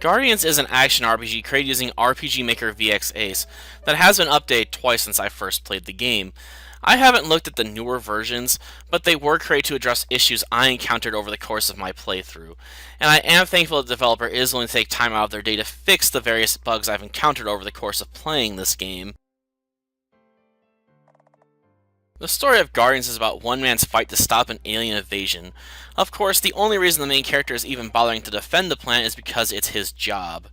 Guardians is an action RPG created using RPG Maker VX Ace that has been updated twice since I first played the game. I haven't looked at the newer versions, but they were created to address issues I encountered over the course of my playthrough, and I am thankful that the developer is willing to take time out of their day to fix the various bugs I've encountered over the course of playing this game. The story of Guardians is about one man's fight to stop an alien invasion. Of course, the only reason the main character is even bothering to defend the planet is because it's his job.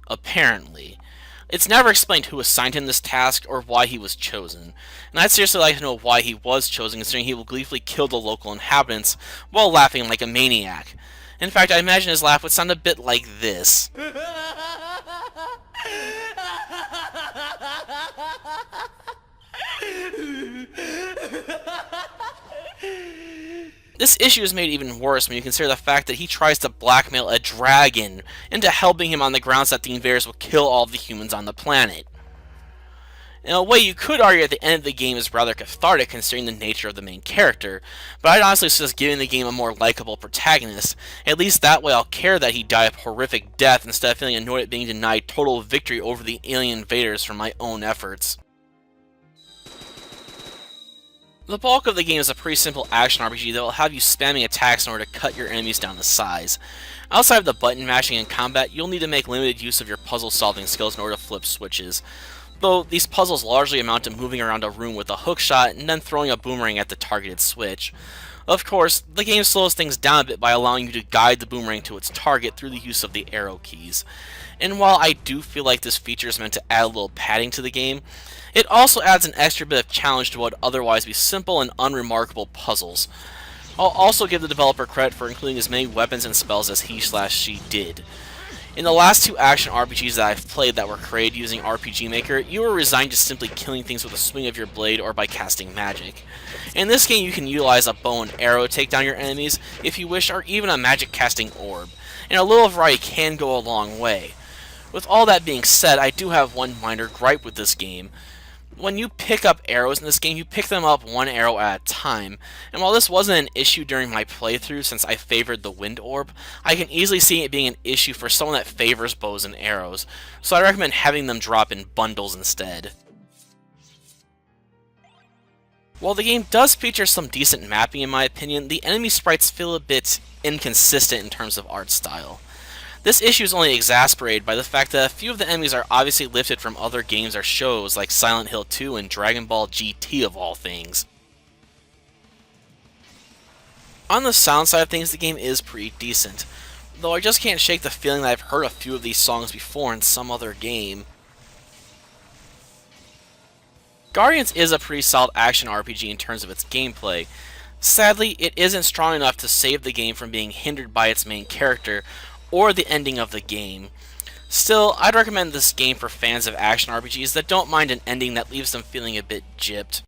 Apparently. It's never explained who assigned him this task or why he was chosen, and I'd seriously like to know why he was chosen, considering he will gleefully kill the local inhabitants while laughing like a maniac. In fact, I imagine his laugh would sound a bit like this. This issue is made even worse when you consider the fact that he tries to blackmail a dragon into helping him on the grounds that the invaders will kill all of the humans on the planet. In a way, you could argue at the end of the game is rather cathartic considering the nature of the main character, but I'd honestly suggest giving the game a more likable protagonist. At least that way I'll care that he died a horrific death instead of feeling annoyed at being denied total victory over the alien invaders from my own efforts. The bulk of the game is a pretty simple action RPG that will have you spamming attacks in order to cut your enemies down to size. Outside of the button mashing in combat, you'll need to make limited use of your puzzle solving skills in order to flip switches, though these puzzles largely amount to moving around a room with a hookshot and then throwing a boomerang at the targeted switch. Of course, the game slows things down a bit by allowing you to guide the boomerang to its target through the use of the arrow keys. And while I do feel like this feature is meant to add a little padding to the game, it also adds an extra bit of challenge to what would otherwise be simple and unremarkable puzzles. I'll also give the developer credit for including as many weapons and spells as he/she did. In the last two action RPGs that I've played that were created using RPG Maker, you were resigned to simply killing things with a swing of your blade or by casting magic. In this game, you can utilize a bow and arrow to take down your enemies if you wish, or even a magic casting orb, and a little variety can go a long way. With all that being said, I do have one minor gripe with this game. When you pick up arrows in this game, you pick them up one arrow at a time, and while this wasn't an issue during my playthrough since I favored the wind orb, I can easily see it being an issue for someone that favors bows and arrows, so I recommend having them drop in bundles instead. While the game does feature some decent mapping in my opinion, the enemy sprites feel a bit inconsistent in terms of art style. This issue is only exacerbated by the fact that a few of the enemies are obviously lifted from other games or shows like Silent Hill 2 and Dragon Ball GT of all things. On the sound side of things, the game is pretty decent, though I just can't shake the feeling that I've heard a few of these songs before in some other game. Guardians is a pretty solid action RPG in terms of its gameplay. Sadly, it isn't strong enough to save the game from being hindered by its main character, or the ending of the game. Still, I'd recommend this game for fans of action RPGs that don't mind an ending that leaves them feeling a bit gypped.